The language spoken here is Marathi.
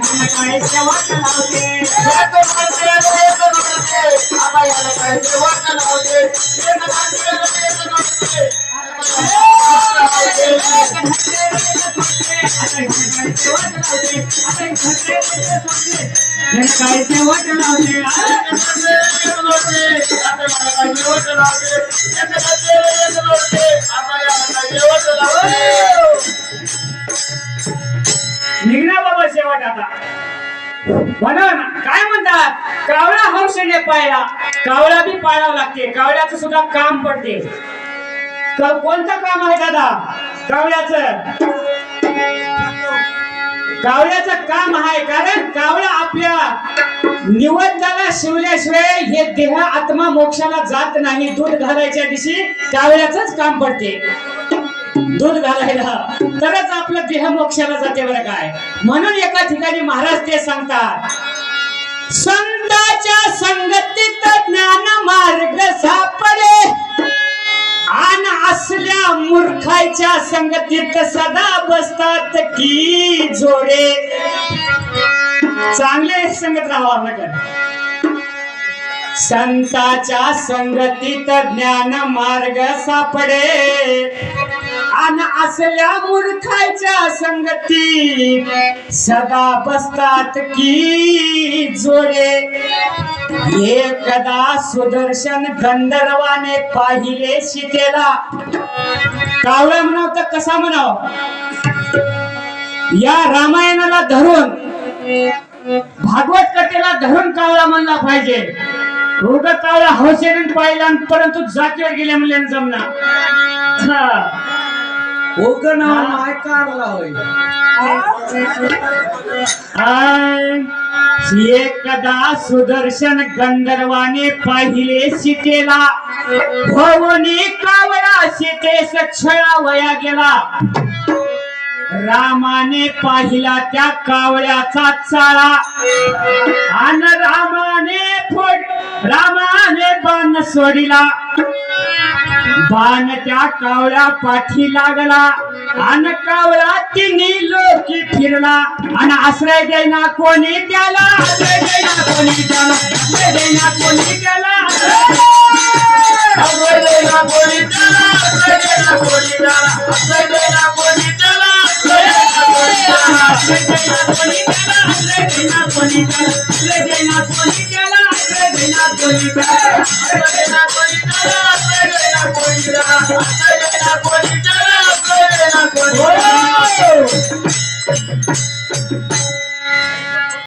काय शेवट लावते काय शेवट लावते निघणार बाबा शेवट आता म्हणून काय म्हणतात कावळा हौशेने पाळला कावळा बी पाळावं लागते कावळ्याचं सुद्धा काम पडते कोणतं काम आहे दादा कावळ्याचं काम आहे कारण कावळा आपल्या निवंताला शिवल्याशिवाय हे देह आत्मा मोक्षाला जात नाही दूध घालायच्या दिवशी कावळ्याचंच काम पडते दूध घालायला तरच आपलं देह मोक्षाला जाते बरं काय म्हणून एका ठिकाणी महाराज ते सांगतात संताच्या संगतीत ज्ञान मार्ग सापडे आन असल्या मूर्खाच्या संगतीत सदा बसतात की जोडे चांगले संगत राहावं लागेल संताच्या संगतीत ज्ञान मार्ग सापडे आन असल्या मूर्खाच्या संगतीत सदा बसतात की जोडे एकदा सुदर्शन गंधर्वाने पाहिले सीतेला कावळा म्हणाव तर कसा म्हणाव या रामायणाला धरून भागवत कथेला धरून कावळा म्हणला पाहिजे रोग कावळा हौसेने पाहिला परंतु जातीवर गेले म्हणले जमना एकदा सुदर्शन गंधर्वाने पाहिले सीतेला भवनी कावळा सीतेस छळावया गेला रामाने पाहिला त्या कावळ्याचा चाळा आणि रामाने बाण सोडिला बाण त्या कावळ्या पाठी लागला आणि कावळा तिन्ही लोकी फिरला आणि आश्रय देना कोणी त्याला आश्रय देना कोणी त्याला आश्रय देना कोणी त्याला आश्रय देना कोणी त्याला आश्रय देना कोणी त्याला आश्रय देना कोणी त्याला आश्रय देना कोणी त्याला आश्रय देना कोणी त्याला आश्रय देना कोणी त्याला आश्रय देना कोणी त्याला आश्रय देना कोणी त्याला आश्रय देना कोणी त्याला आश्रय देना कोणी त्याला आश्रय देना कोणी त्याला